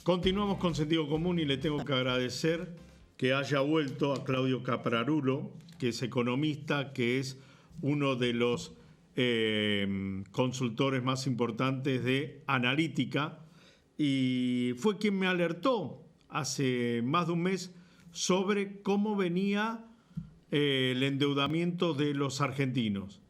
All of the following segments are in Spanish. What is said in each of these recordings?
Continuamos con Sentido Común y le tengo que agradecer que haya vuelto a Claudio Caprarulo, que es economista, que es uno de los consultores más importantes de analítica y fue quien me alertó hace más de un mes sobre cómo venía el endeudamiento de los argentinos.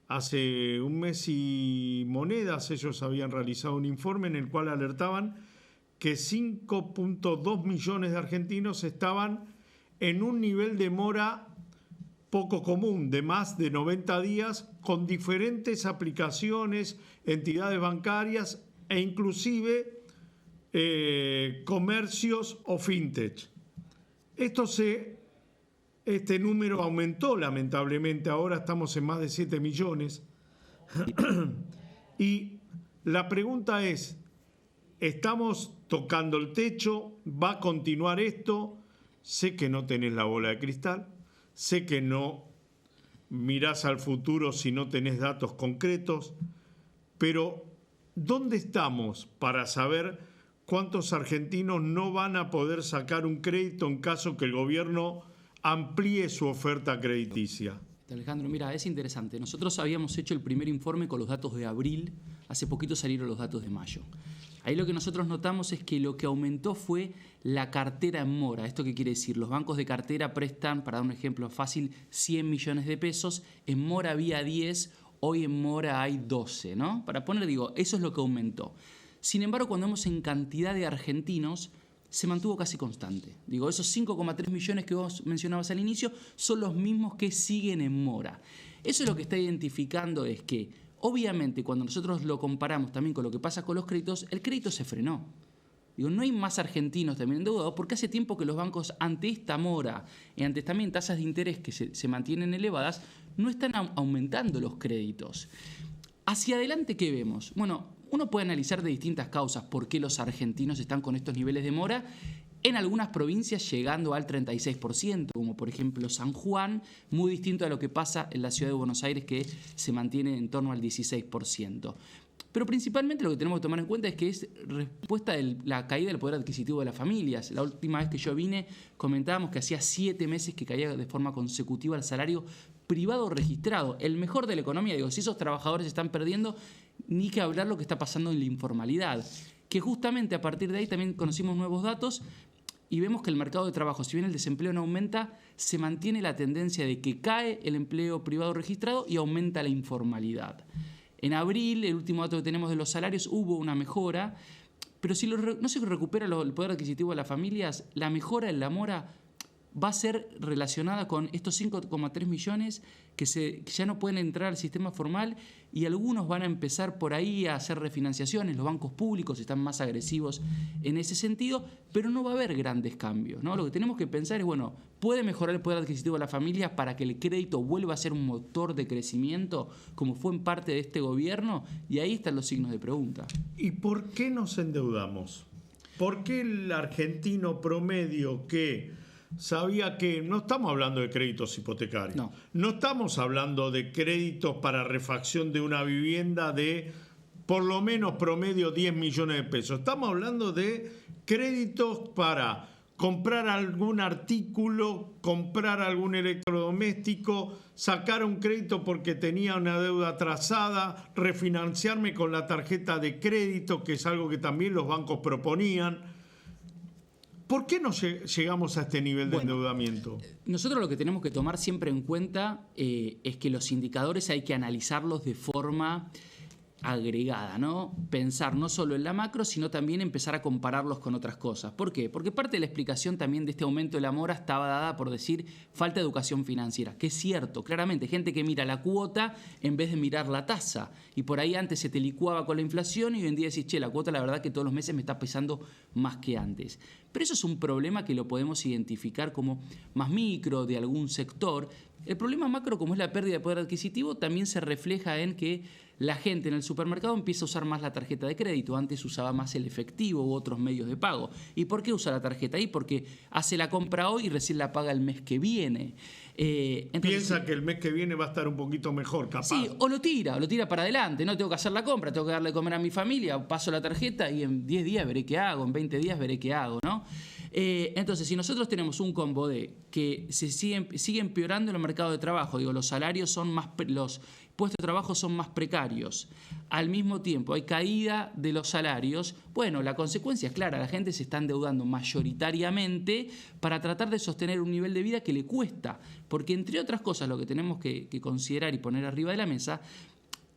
Hace un mes y monedas ellos habían realizado un informe en el cual alertaban que 5.2 millones de argentinos estaban en un nivel de mora poco común, de más de 90 días, con diferentes aplicaciones, entidades bancarias e inclusive comercios o fintech. Este número aumentó lamentablemente, ahora estamos en más de 7 millones. Y la pregunta es, ¿estamos tocando el techo? ¿Va a continuar esto? Sé que no tenés la bola de cristal, sé que no mirás al futuro si no tenés datos concretos, pero ¿dónde estamos para saber cuántos argentinos no van a poder sacar un crédito en caso que el gobierno amplíe su oferta crediticia? Alejandro, mira, es interesante. Nosotros habíamos hecho el primer informe con los datos de abril, hace poquito salieron los datos de mayo. Ahí lo que nosotros notamos es que lo que aumentó fue la cartera en mora. ¿Esto qué quiere decir? Los bancos de cartera prestan, para dar un ejemplo fácil, 100 millones de pesos. En mora había 10, hoy en mora hay 12, ¿no? Para poner, digo, eso es lo que aumentó. Sin embargo, cuando vemos en cantidad de argentinos, se mantuvo casi constante. Digo, esos 5,3 millones que vos mencionabas al inicio son los mismos que siguen en mora. Eso es lo que está identificando es que, obviamente, cuando nosotros lo comparamos también con lo que pasa con los créditos, el crédito se frenó. Digo, no hay más argentinos también endeudados porque hace tiempo que los bancos, ante esta mora y ante también tasas de interés que se mantienen elevadas, no están aumentando los créditos. Hacia adelante, ¿qué vemos? Bueno, uno puede analizar de distintas causas por qué los argentinos están con estos niveles de mora, en algunas provincias llegando al 36%, como por ejemplo San Juan, muy distinto a lo que pasa en la ciudad de Buenos Aires, que se mantiene en torno al 16%. Pero principalmente lo que tenemos que tomar en cuenta es que es respuesta de la caída del poder adquisitivo de las familias. La última vez que yo vine comentábamos que hacía 7 meses que caía de forma consecutiva el salario privado registrado, el mejor de la economía. Digo, si esos trabajadores están perdiendo, ni que hablar lo que está pasando en la informalidad, que justamente a partir de ahí también conocimos nuevos datos y vemos que el mercado de trabajo, si bien el desempleo no aumenta, se mantiene la tendencia de que cae el empleo privado registrado y aumenta la informalidad. En abril, el último dato que tenemos de los salarios, hubo una mejora, pero si no se recupera el poder adquisitivo de las familias, la mejora en la mora va a ser relacionada con estos 5,3 millones que ya no pueden entrar al sistema formal y algunos van a empezar por ahí a hacer refinanciaciones. Los bancos públicos están más agresivos en ese sentido, pero no va a haber grandes cambios, ¿no? Lo que tenemos que pensar es, bueno, ¿puede mejorar el poder adquisitivo de la familia para que el crédito vuelva a ser un motor de crecimiento como fue en parte de este gobierno? Y ahí están los signos de pregunta. ¿Y por qué nos endeudamos? ¿Por qué el argentino promedio que sabía que no estamos hablando de créditos hipotecarios, no estamos hablando de créditos para refacción de una vivienda de por lo menos promedio 10 millones de pesos, estamos hablando de créditos para comprar algún artículo, comprar algún electrodoméstico, sacar un crédito porque tenía una deuda atrasada, refinanciarme con la tarjeta de crédito, que es algo que también los bancos proponían? ¿Por qué no llegamos a este nivel de endeudamiento? Nosotros lo que tenemos que tomar siempre en cuenta es que los indicadores hay que analizarlos de forma agregada, ¿no? Pensar no solo en la macro, sino también empezar a compararlos con otras cosas. ¿Por qué? Porque parte de la explicación también de este aumento de la mora estaba dada por decir falta de educación financiera, que es cierto, claramente, gente que mira la cuota en vez de mirar la tasa, y por ahí antes se te licuaba con la inflación y hoy en día decís, che, la cuota la verdad que todos los meses me está pesando más que antes. Pero eso es un problema que lo podemos identificar como más micro de algún sector. El problema macro, como es la pérdida de poder adquisitivo, también se refleja en que la gente en el supermercado empieza a usar más la tarjeta de crédito. Antes usaba más el efectivo u otros medios de pago. ¿Y por qué usa la tarjeta ahí? Porque hace la compra hoy y recién la paga el mes que viene. Entonces, piensa que el mes que viene va a estar un poquito mejor, capaz. Sí, o lo tira para adelante, no tengo que hacer la compra, tengo que darle de comer a mi familia, paso la tarjeta y en 10 días veré qué hago, en 20 días veré qué hago, ¿no? Entonces, si nosotros tenemos un combo de que se sigue empeorando el mercado de trabajo, digo, los salarios son los puestos de trabajo son más precarios, al mismo tiempo hay caída de los salarios, bueno, la consecuencia es clara, la gente se está endeudando mayoritariamente para tratar de sostener un nivel de vida que le cuesta, porque entre otras cosas lo que tenemos que considerar y poner arriba de la mesa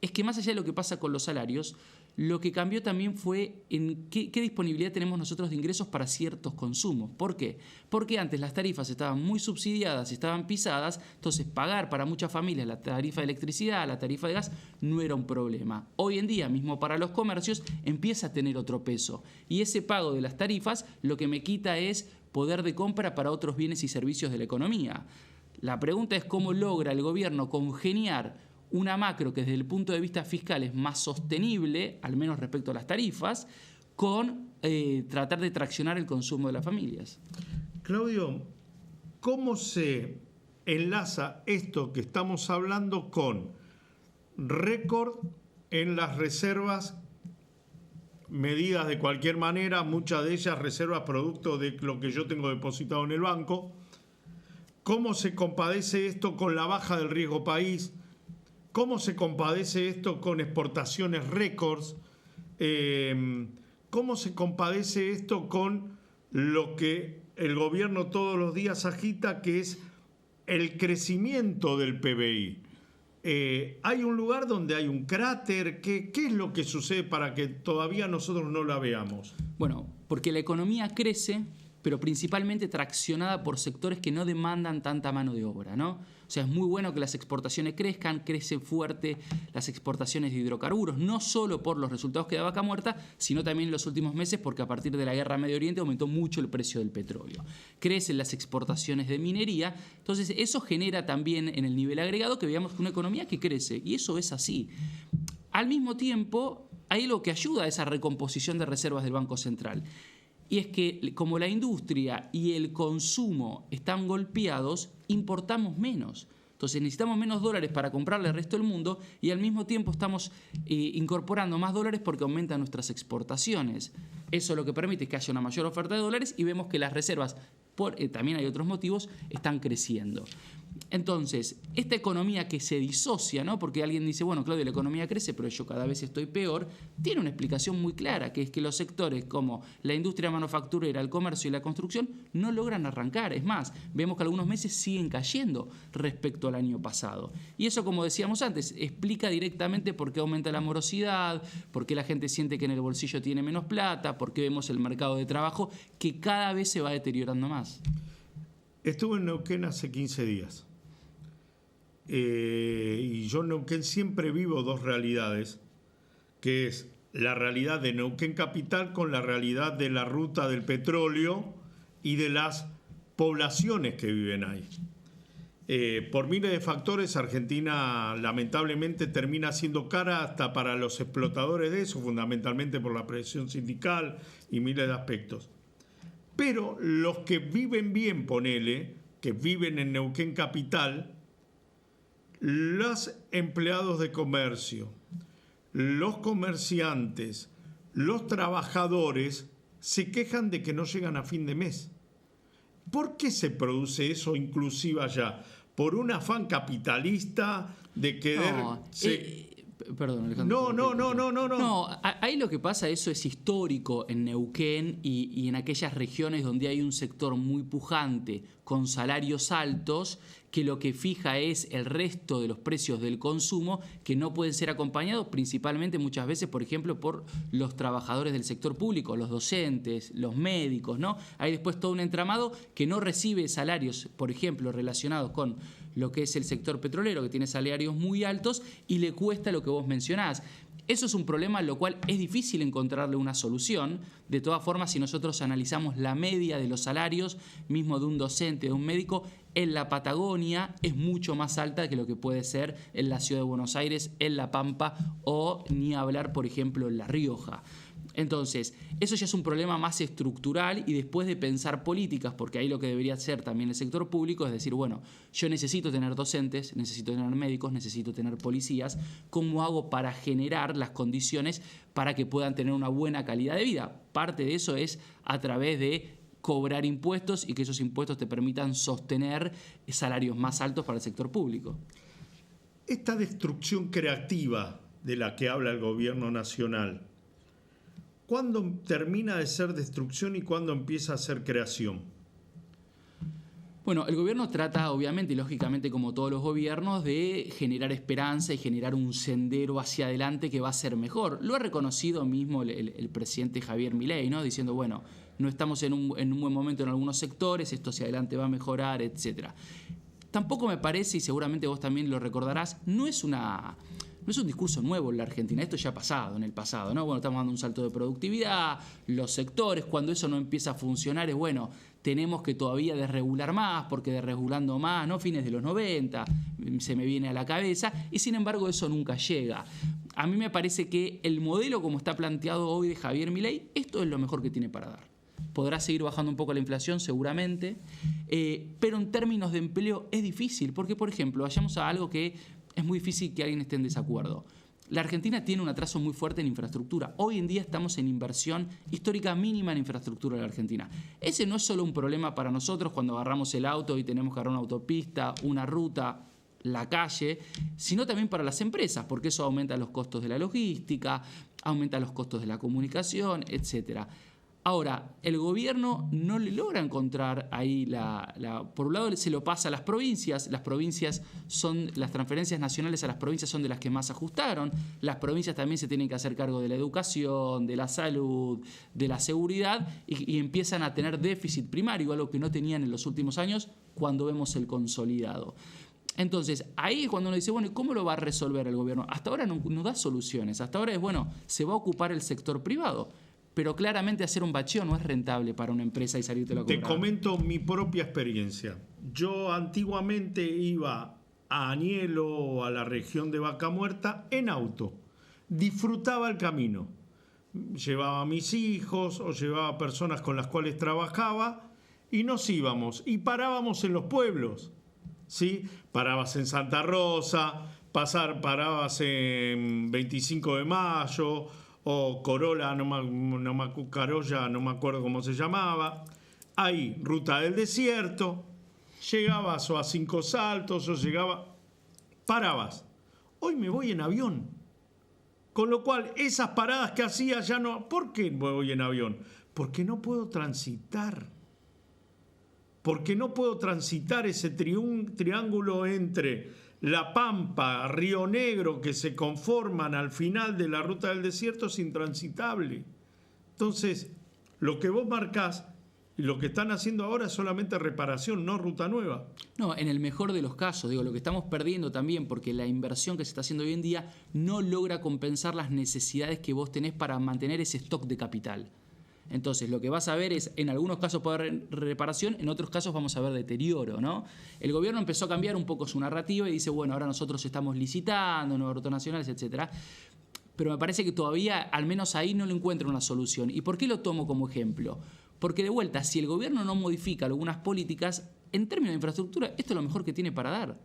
es que más allá de lo que pasa con los salarios, lo que cambió también fue en qué disponibilidad tenemos nosotros de ingresos para ciertos consumos. ¿Por qué? Porque antes las tarifas estaban muy subsidiadas, estaban pisadas, entonces pagar para muchas familias la tarifa de electricidad, la tarifa de gas, no era un problema. Hoy en día, mismo para los comercios, empieza a tener otro peso. Y ese pago de las tarifas lo que me quita es poder de compra para otros bienes y servicios de la economía. La pregunta es cómo logra el gobierno congeniar una macro que desde el punto de vista fiscal es más sostenible, al menos respecto a las tarifas, con tratar de traccionar el consumo de las familias. Claudio, ¿cómo se enlaza esto que estamos hablando con récord en las reservas medidas de cualquier manera, muchas de ellas reservas producto de lo que yo tengo depositado en el banco? ¿Cómo se compadece esto con la baja del riesgo país? ¿Cómo se compadece esto con exportaciones récords? ¿Cómo se compadece esto con lo que el gobierno todos los días agita, que es el crecimiento del PBI? ¿Hay un lugar donde hay un cráter? ¿Qué es lo que sucede para que todavía nosotros no la veamos? Bueno, porque la economía crece, pero principalmente traccionada por sectores que no demandan tanta mano de obra, ¿no? O sea, es muy bueno que las exportaciones crecen fuerte las exportaciones de hidrocarburos, no solo por los resultados que da Vaca Muerta, sino también en los últimos meses porque a partir de la guerra en Medio Oriente aumentó mucho el precio del petróleo. Crecen las exportaciones de minería, entonces eso genera también en el nivel agregado que veamos una economía que crece, y eso es así. Al mismo tiempo, hay algo que ayuda a esa recomposición de reservas del Banco Central. Y es que como la industria y el consumo están golpeados, importamos menos. Entonces necesitamos menos dólares para comprarle al resto del mundo y al mismo tiempo estamos incorporando más dólares porque aumentan nuestras exportaciones. Eso lo que permite es que haya una mayor oferta de dólares y vemos que las reservas, también hay otros motivos, están creciendo. Entonces, esta economía que se disocia, ¿no? Porque alguien dice, bueno, Claudio, la economía crece, pero yo cada vez estoy peor, tiene una explicación muy clara, que es que los sectores como la industria manufacturera, el comercio y la construcción no logran arrancar. Es más, vemos que algunos meses siguen cayendo respecto al año pasado. Y eso, como decíamos antes, explica directamente por qué aumenta la morosidad, por qué la gente siente que en el bolsillo tiene menos plata, por qué vemos el mercado de trabajo que cada vez se va deteriorando más. Estuve en Neuquén hace 15 días. Y yo en Neuquén siempre vivo dos realidades, que es la realidad de Neuquén capital con la realidad de la ruta del petróleo y de las poblaciones que viven ahí. Por miles de factores, Argentina lamentablemente termina siendo cara hasta para los explotadores de eso, fundamentalmente por la presión sindical y miles de aspectos. Pero los que viven bien, ponele, que viven en Neuquén capital, los empleados de comercio, los comerciantes, los trabajadores se quejan de que no llegan a fin de mes. ¿Por qué se produce eso inclusive allá? ¿Por un afán capitalista de querer... Perdón, Alejandro. No. Ahí lo que pasa, eso es histórico en Neuquén y en aquellas regiones donde hay un sector muy pujante con salarios altos, que lo que fija es el resto de los precios del consumo, que no pueden ser acompañados principalmente muchas veces, por ejemplo, por los trabajadores del sector público, los docentes, los médicos, ¿no? Hay después todo un entramado que no recibe salarios, por ejemplo, relacionados con lo que es el sector petrolero, que tiene salarios muy altos y le cuesta lo que vos mencionás. Eso es un problema al cual es difícil encontrarle una solución. De todas formas, si nosotros analizamos la media de los salarios, mismo de un docente, de un médico, en la Patagonia es mucho más alta que lo que puede ser en la Ciudad de Buenos Aires, en La Pampa o ni hablar, por ejemplo, en La Rioja. Entonces, eso ya es un problema más estructural y después de pensar políticas, porque ahí lo que debería hacer también el sector público es decir, bueno, yo necesito tener docentes, necesito tener médicos, necesito tener policías, ¿cómo hago para generar las condiciones para que puedan tener una buena calidad de vida? Parte de eso es a través de cobrar impuestos y que esos impuestos te permitan sostener salarios más altos para el sector público. Esta destrucción creativa de la que habla el gobierno nacional, ¿cuándo termina de ser destrucción y cuándo empieza a ser creación? Bueno, el gobierno trata, obviamente y lógicamente como todos los gobiernos, de generar esperanza y generar un sendero hacia adelante que va a ser mejor. Lo ha reconocido mismo el presidente Javier Milei, ¿no? Diciendo, bueno, no estamos en un buen momento en algunos sectores, esto hacia adelante va a mejorar, etc. Tampoco me parece, y seguramente vos también lo recordarás, no es un discurso nuevo en la Argentina, esto ya ha pasado en el pasado, ¿no? Bueno, estamos dando un salto de productividad, los sectores, cuando eso no empieza a funcionar es bueno, tenemos que todavía desregular más, porque desregulando más, ¿no? Fines de los 90, se me viene a la cabeza, y sin embargo eso nunca llega. A mí me parece que el modelo como está planteado hoy de Javier Milei, esto es lo mejor que tiene para dar. Podrá seguir bajando un poco la inflación seguramente, pero en términos de empleo es difícil, porque por ejemplo, vayamos a algo que es muy difícil que alguien esté en desacuerdo. La Argentina tiene un atraso muy fuerte en infraestructura. Hoy en día estamos en inversión histórica mínima en infraestructura de la Argentina. Ese no es solo un problema para nosotros cuando agarramos el auto y tenemos que agarrar una autopista, una ruta, la calle, sino también para las empresas, porque eso aumenta los costos de la logística, aumenta los costos de la comunicación, etcétera. Ahora, el gobierno no le logra encontrar ahí por un lado se lo pasa a las provincias son, las transferencias nacionales a las provincias son de las que más ajustaron, las provincias también se tienen que hacer cargo de la educación, de la salud, de la seguridad y empiezan a tener déficit primario, algo que no tenían en los últimos años cuando vemos el consolidado. Entonces, ahí es cuando uno dice, bueno, ¿y cómo lo va a resolver el gobierno? Hasta ahora no da soluciones, hasta ahora es, bueno, se va a ocupar el sector privado. Pero claramente hacer un bacheo no es rentable para una empresa y salirte a cobrar. Te comento mi propia experiencia. Yo antiguamente iba a Anielo o a la región de Vaca Muerta en auto. Disfrutaba el camino. Llevaba a mis hijos o llevaba personas con las cuales trabajaba y nos íbamos. Y parábamos en los pueblos, ¿sí? Parabas en Santa Rosa, parabas en 25 de Mayo... o Corolla, Carolla, no me acuerdo cómo se llamaba. Ahí, Ruta del Desierto, llegabas o a Cinco Saltos o parabas. Hoy me voy en avión. Con lo cual, esas paradas que hacía ya no... ¿Por qué me voy en avión? Porque no puedo transitar. Porque no puedo transitar ese triángulo entre... La Pampa, Río Negro, que se conforman al final de la Ruta del Desierto, es intransitable. Entonces, lo que vos marcás y lo que están haciendo ahora es solamente reparación, no ruta nueva. No, en el mejor de los casos, lo que estamos perdiendo también, porque la inversión que se está haciendo hoy en día no logra compensar las necesidades que vos tenés para mantener ese stock de capital. Entonces, lo que vas a ver es, en algunos casos puede haber reparación, en otros casos vamos a ver deterioro, ¿no? El gobierno empezó a cambiar un poco su narrativa y dice, bueno, ahora nosotros estamos licitando, nuevas rutas nacionales, etcétera. Pero me parece que todavía, al menos ahí, no le encuentro una solución. ¿Y por qué lo tomo como ejemplo? Porque de vuelta, si el gobierno no modifica algunas políticas, en términos de infraestructura, esto es lo mejor que tiene para dar.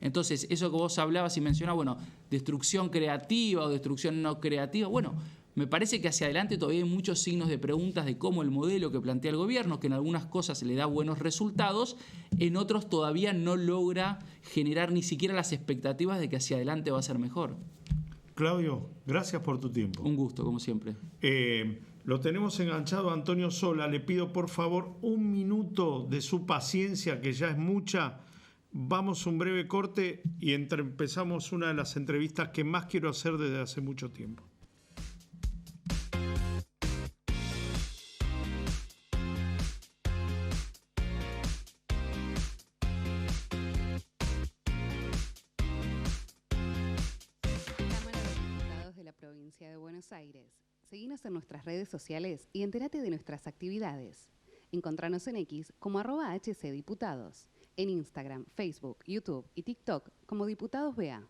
Entonces, eso que vos hablabas y mencionabas, bueno, destrucción creativa o destrucción no creativa, bueno... Me parece que hacia adelante todavía hay muchos signos de preguntas de cómo el modelo que plantea el gobierno, que en algunas cosas le da buenos resultados, en otros todavía no logra generar ni siquiera las expectativas de que hacia adelante va a ser mejor. Claudio, gracias por tu tiempo. Un gusto, como siempre. Lo tenemos enganchado a Antonio Sola. Le pido por favor un minuto de su paciencia, que ya es mucha. Vamos a un breve corte y empezamos una de las entrevistas que más quiero hacer desde hace mucho tiempo. De Buenos Aires. Seguinos en nuestras redes sociales y entérate de nuestras actividades. Encontranos en X como @HCDiputados, en Instagram, Facebook, YouTube y TikTok como Diputados BA.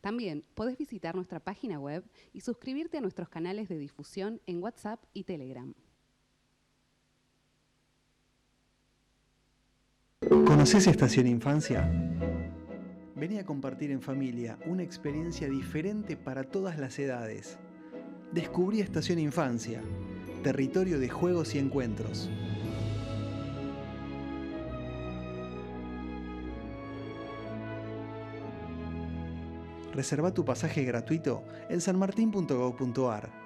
También podés visitar nuestra página web y suscribirte a nuestros canales de difusión en WhatsApp y Telegram. ¿Conocés Estación Infancia? Vení a compartir en familia una experiencia diferente para todas las edades. Descubrí Estación Infancia, territorio de juegos y encuentros. Reserva tu pasaje gratuito en sanmartin.gov.ar.